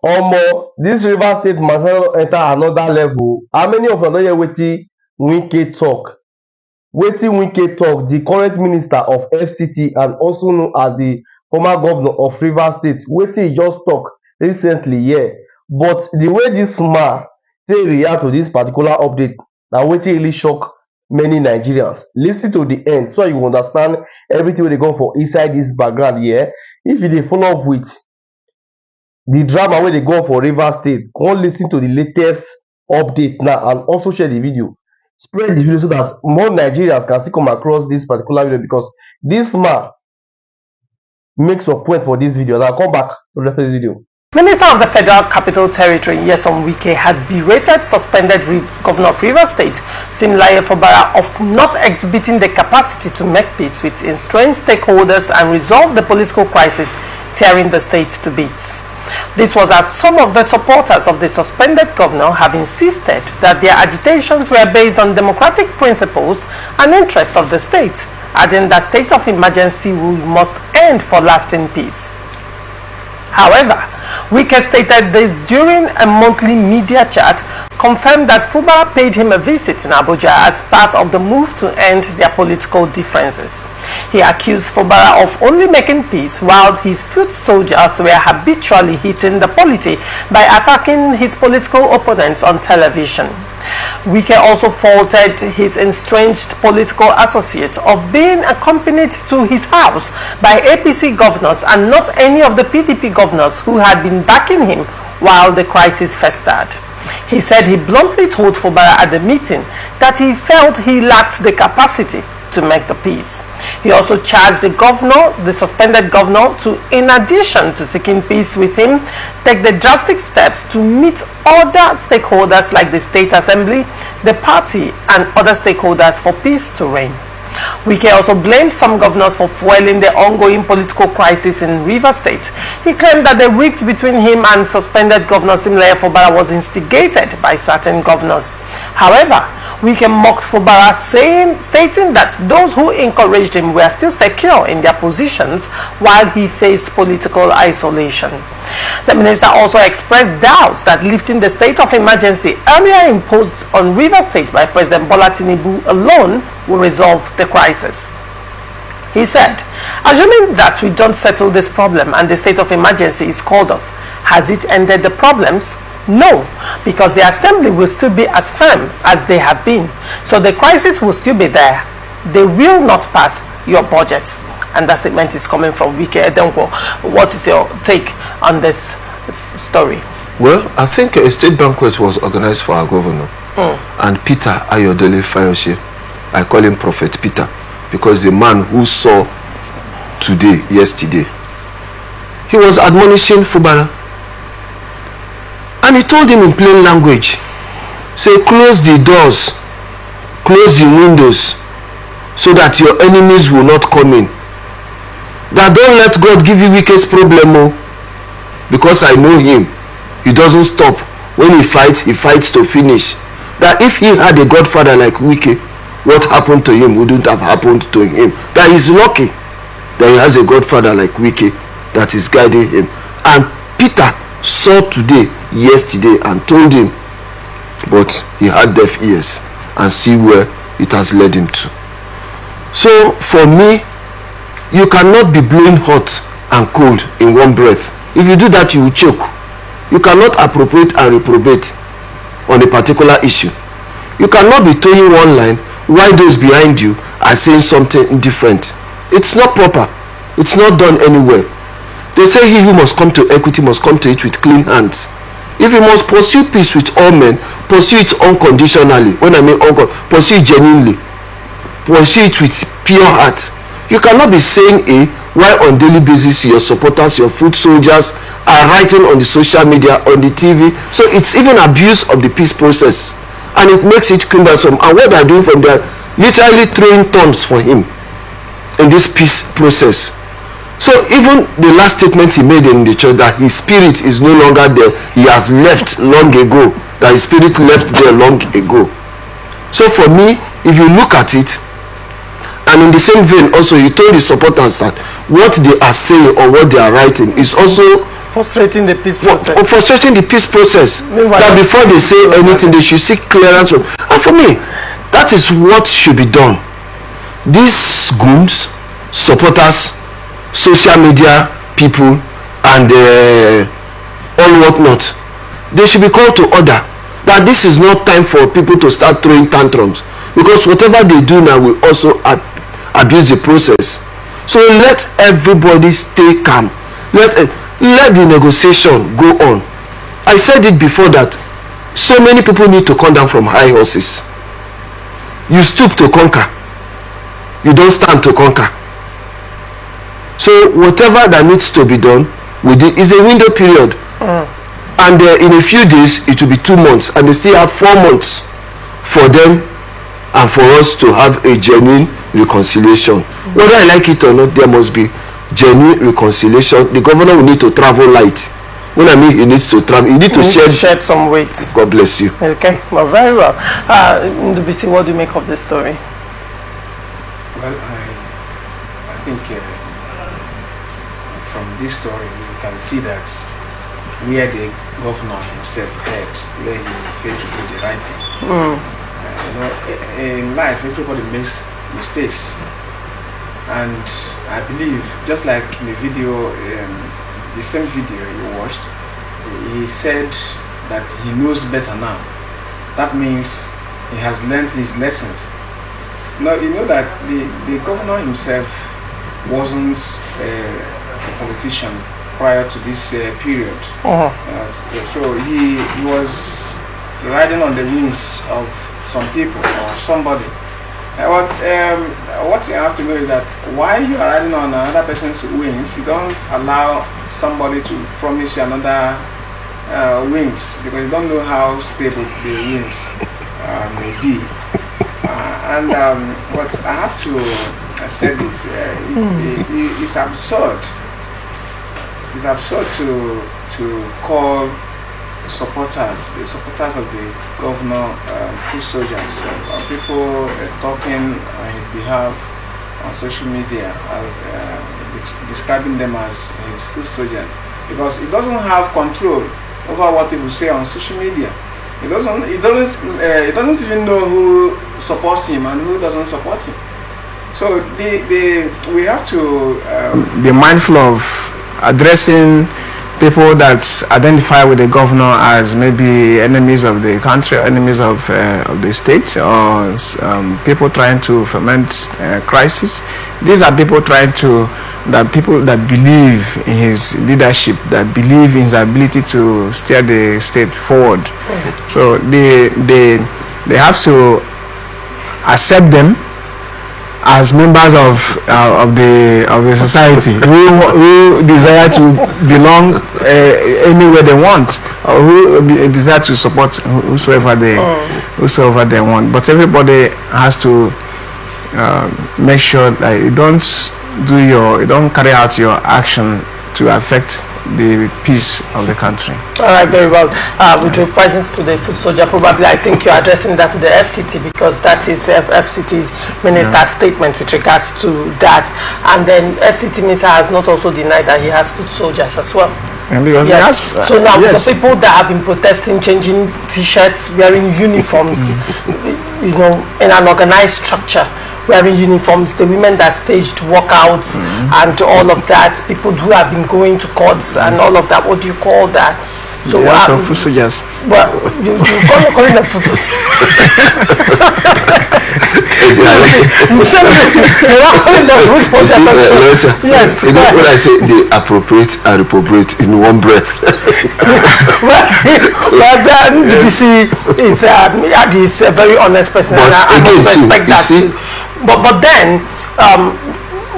This Rivers State matter enter another level. How many of una don hear wetin Wike talk? Wetin Wike talk, the current minister of FCT and also known as the former governor of Rivers State, wetin he just talk recently here. But the way this man take react to this particular update na wetin really shock many Nigerians. Lis ten to the end so you go understand everything wey dey go for inside this background here. If you dey follow up with the drama wey dey go on for Rivers State, come lis ten to the latest update now and also share the video. Spread the video so that more Nigerians can still come across this particular video, because this man makes a point for this video. I'll come back to the this video. Minister of the Federal Capital Territory, Nyesom Wike, has berated suspended Governor of Rivers State, Siminalayi Fubara, of not exhibiting the capacity to make peace with estranged stakeholders and resolve the political crisis tearing the state to bits. This was as some of the supporters of the suspended governor have insisted that their agitations were based on democratic principles and interests of the state, adding that state of emergency rule must end for lasting peace. However, Wike stated this during a monthly media chat, confirmed that Fubara paid him a visit in Abuja as part of the move to end their political differences. He accused Fubara of only making peace while his foot soldiers were habitually hitting the polity by attacking his political opponents on television. Wike also faulted his estranged political associate of being accompanied to his house by APC governors and not any of the PDP governors who had been backing him while the crisis festered. He said he bluntly told Fubara at the meeting that he felt he lacked the capacity to make the peace. He also charged the suspended governor to, in addition to seeking peace with him, take the drastic steps to meet other stakeholders like the State Assembly, the party, and other stakeholders for peace to reign. Wike also blamed some governors for fueling the ongoing political crisis in Rivers State. He claimed that the rift between him and suspended Governor Siminalayi Fubara was instigated by certain governors. However, Wike mocked Fubara, stating that those who encouraged him were still secure in their positions while he faced political isolation. The minister also expressed doubts that lifting the state of emergency earlier imposed on Rivers State by President Bola Tinubu alone will resolve the crisis. He said, assuming that we don't settle this problem and the state of emergency is called off, has it ended the problems? No, because the assembly will still be as firm as they have been. So the crisis will still be there. They will not pass your budgets. And that statement is coming from Wike Edenwo. What is your take on this story? Well, I think a state banquet was organized for our governor. And Peter Ayodele Fayose, I call him Prophet Peter, because the man who saw today, yesterday, he was admonishing Fubara. And he told him in plain language, say, close the doors, close the windows, so that your enemies will not come in. That don't let God give you Wike's problem, because I know him. He doesn't stop. When he fights to finish. That if he had a godfather like Wike, what happened to him wouldn't have happened to him. That he's lucky that he has a godfather like Wike that is guiding him. And Peter saw today, yesterday, and told him, but he had deaf ears, and see where it has led him to. So for me, you cannot be blowing hot and cold in one breath. If you do that, you will choke. You cannot appropriate and reprobate on a particular issue. You cannot be towing one line while those behind you are saying something different. It's not proper. It's not done anywhere. They say he who must come to equity must come to it with clean hands. If you must pursue peace with all men, pursue it unconditionally. When I mean pursue it genuinely. Pursue it with pure heart. You cannot be saying A while on daily basis your supporters, your foot soldiers are writing on the social media, on the TV. So it's even abuse of the peace process, and it makes it cumbersome. And what they're doing from there, literally throwing thorns for him in this peace process. So even the last statement he made in the church, that his spirit is no longer there, he has left long ago, that his spirit left there long ago. So for me, if you look at it, and in the same vein also, he told his supporters that what they are saying or what they are writing is also frustrating the peace process. Frustrating the peace process. Meanwhile, that before they say anything, they should seek clearance from. And for me, that is what should be done. These goons, supporters, social media people, and all whatnot, they should be called to order. That this is not time for people to start throwing tantrums, because whatever they do now will also abuse the process. So let everybody stay calm. Let the negotiation go on. I said it before that so many people need to come down from high horses. You stoop to conquer, you don't stand to conquer. So whatever that needs to be done is a window period. And in a few days it will be 2 months, and they still have 4 months for them and for us to have a genuine reconciliation. Whether I like it or not, there must be genuine reconciliation. The governor will need to travel light. When I mean he needs to travel, he needs to shed some weight. God bless you. Okay, well, very well. Ndubisi, what do you make of this story? Well, I think from this story we can see that where the governor himself heard, where he failed to do the right thing. In life, everybody makes mistakes, and I believe, just like in the video, the same video you watched, he said that he knows better now. That means he has learned his lessons. Now you know that the governor himself wasn't a politician prior to this period. So he was riding on the wings of some people or somebody. What you have to know is that while you are riding on another person's wings, you don't allow somebody to promise you another wings, because you don't know how stable the wings may be. What I have to say is it's absurd. It's absurd to call the supporters of the governor foot soldiers, people talking on his behalf on social media as describing them as his foot soldiers, because he doesn't have control over what people say on social media. He doesn't even know who supports him and who doesn't support him. So we have to be mindful of addressing people that identify with the governor as maybe enemies of the country, or enemies of the state, or people trying to foment crisis. These are people people that believe in his leadership, that believe in his ability to steer the state forward. So they have to accept them as members of the society who desire to belong anywhere they want, or who desire to support whosoever they want. But everybody has to make sure that you don't carry out your action to affect the peace of the country. All right, very well. With reference to the foot soldier, probably I think you're addressing that to the FCT, because that is FCT minister's statement with regards to that. And then FCT minister has not also denied that he has foot soldiers as well. And because yes. So now yes. The people that have been protesting, changing t-shirts, wearing uniforms, in an organized structure, wearing uniforms, the women that staged walkouts and all of that, people who have been going to courts and all of that, what do you call that? So foot soldiers. Well, you call them foot soldiers. Yes. You know when I say they appropriate and reprobate in one breath. well then BBC is a very honest person, but and I must respect that too. But then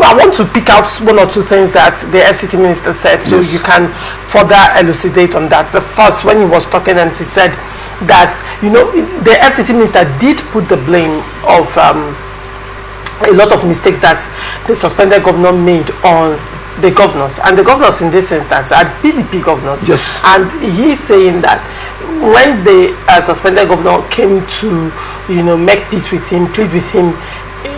I want to pick out one or two things that the FCT minister said, so you can further elucidate on that. The first, when he was talking, and he said that the FCT minister did put the blame of a lot of mistakes that the suspended governor made on the governors, and the governors in this instance are PDP governors. Yes. And he's saying that when the suspended governor came to make peace with him, plead with him,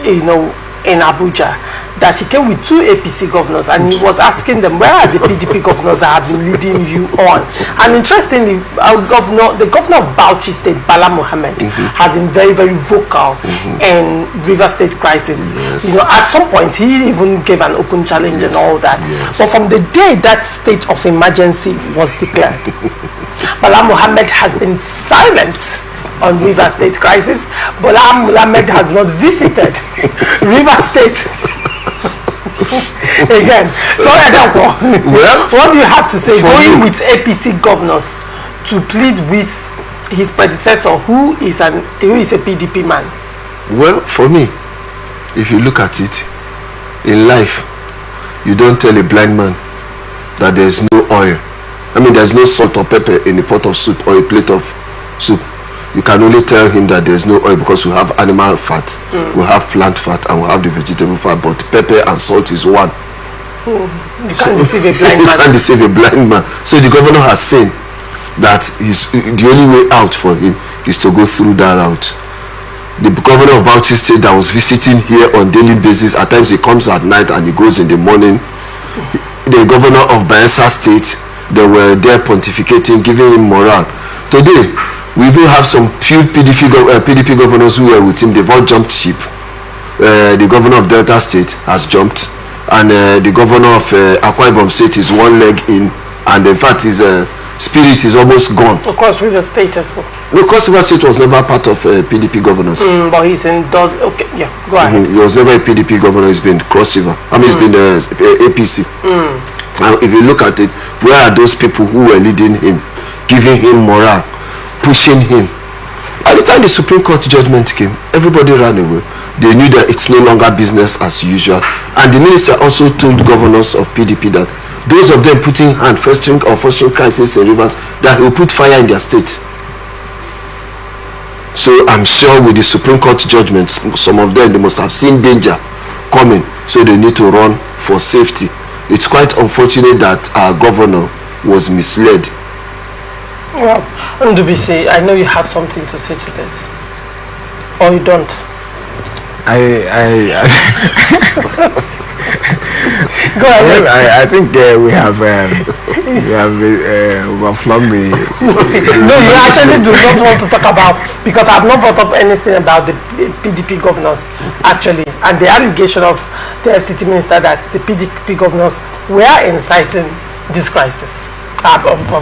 in Abuja, that he came with 2 APC governors, and he was asking them, where are the PDP governors that have been leading you on? And interestingly, the governor of Bauchi State, Bala Mohammed, has been very, very vocal in River State crisis. Yes. You know, at some point, he even gave an open challenge and all that. Yes. But from the day that state of emergency was declared, Bala Mohammed has been silent on River State crisis. Bala Mohammed has not visited River State again. So well, what do you have to say going with APC governors to plead with his predecessor, who is a PDP man? Well, for me, if you look at it, in life, you don't tell a blind man that there's no oil. I mean, there's no salt or pepper in a pot of soup or a plate of soup. You can only tell him that there's no oil because we have animal fat, we have plant fat, and we have the vegetable fat, but pepper and salt is one. You can't deceive a blind man. You can't deceive a blind man. So the governor has seen that the only way out for him is to go through that route. The governor of Bauchi State that was visiting here on daily basis, at times he comes at night and he goes in the morning. The governor of Bayelsa State, they were there pontificating, giving him morale. Today, we even have some few PDP governors who were with him. They've all jumped ship. The governor of Delta State has jumped, and the governor of Akwa Ibom State is one leg in, and in fact his spirit is almost gone. Of course, River State as well. No, Cross River State was never part of PDP governors. But he's in those. Okay, yeah, go ahead. He was never a PDP governor. He's been Cross River. I mean, he's been APC. Now, if you look at it, where are those people who were leading him, giving him morale, pushing him? By the time the Supreme Court judgment came, everybody ran away. They knew that it's no longer business as usual. And the minister also told governors of PDP that those of them putting hand fostering crisis in rivers, that he will put fire in their state. So I'm sure with the Supreme Court judgments, some of them, they must have seen danger coming, so they need to run for safety. It's quite unfortunate that our governor was misled. Well, Ndubisi, I know you have something to say to this, or you don't. Go ahead. Well, I think we have overflogged the. No, you actually do not want to talk about, because I've not brought up anything about the PDP governors actually, and the allegation of the FCT minister that the PDP governors were inciting this crisis.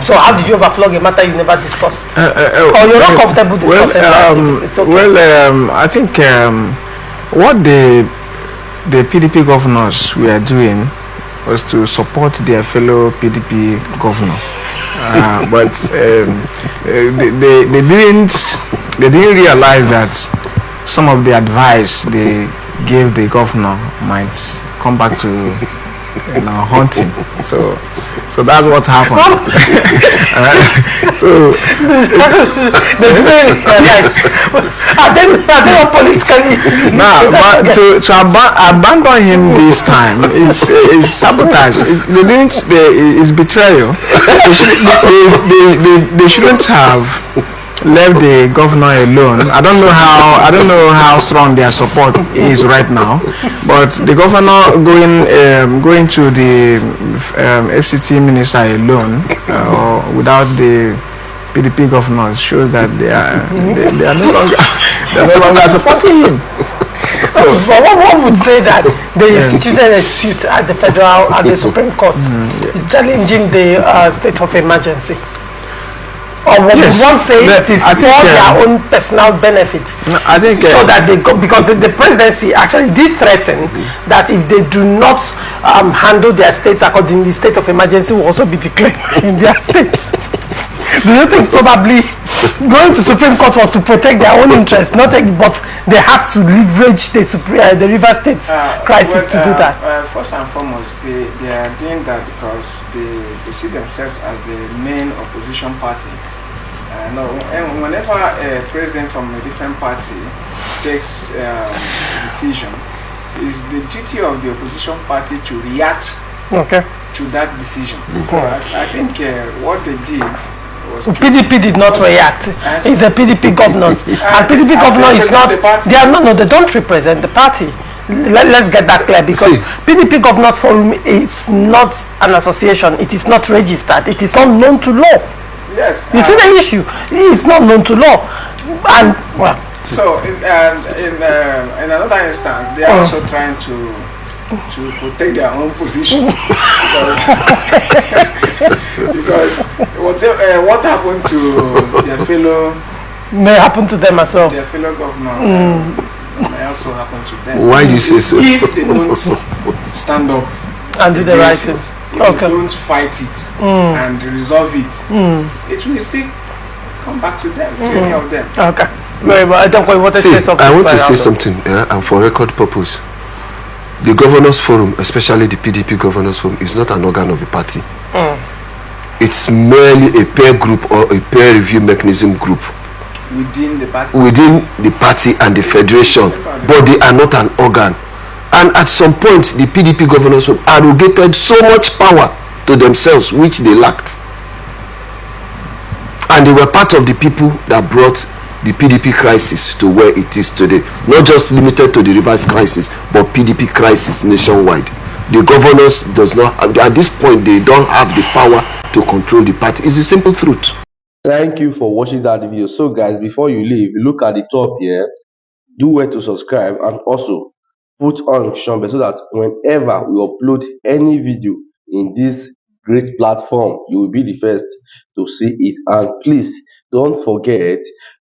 So how did you overflog a matter you never discussed? Or you're not comfortable discussing that? It's okay. Well, I think what the PDP governors were doing was to support their fellow PDP governor, but they didn't realize that some of the advice they gave the governor might come back to haunt him. So that's what happened. So they say yes. Are they politically? Nah, but to abandon him this time is sabotage. It's betrayal. They shouldn't have left the governor alone. I don't know how strong their support is right now, but the governor going to the FCT minister alone or without the PDP governors shows that they are no longer supporting him. So, but one would say that they instituted a suit at the Supreme Court, challenging the state of emergency. Or what one say it is for their own personal benefit. I think so that they go, because the presidency actually did threaten that if they do not handle their states accordingly, state of emergency will also be declared in their states. Do you think probably going to Supreme Court was to protect their own interests, but they have to leverage the River State crisis to do that? First and foremost, they are doing that because they see themselves as the main opposition party. No, and whenever a president from a different party takes a decision, it's the duty of the opposition party to react to that decision. So I think what they did was PDP did not react. It's a PDP governors, and PDP governor is not. They don't represent the party. let's get that clear, because See. PDP Governors Forum is not an association. It is not registered. It is not known to law. Yes. You see the issue? It's not known to law, and well. So in another instance, they are also trying to protect their own position because what happened to their fellow May happen to them as well. Their fellow governor may also happen to them. Why do you say so? If they don't stand up and do the right thing, if they don't fight it and resolve it, it will still come back to them, to any of them. Okay, very well. I don't want to say something. I want to say something, and for record purpose, the Governors Forum, especially the PDP Governors Forum, is not an organ of a party. It's merely a peer group or a peer review mechanism group within the party and the federation, but they are not an organ. And at some point, the PDP Governors Forum arrogated so much power to themselves which they lacked, and they were part of the people that brought the PDP crisis to where it is today, not just limited to the Rivers crisis, but PDP crisis nationwide. The governors does not have, at this point, they don't have the power to control the party. It's the simple truth. Thank you for watching that video. So guys, before you leave, look at the top here, do well to subscribe and also put on notification bell so that whenever we upload any video in this great platform, you will be the first to see it. And please don't forget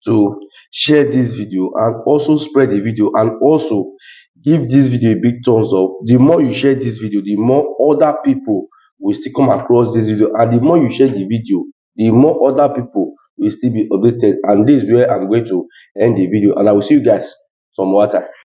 to share this video and also spread the video, and also give this video a big thumbs up. The more you share this video, the more other people will still come across this video, and the more you share the video, the more other people will still be updated. And this is where I'm going to end the video, and I will see you guys some more time.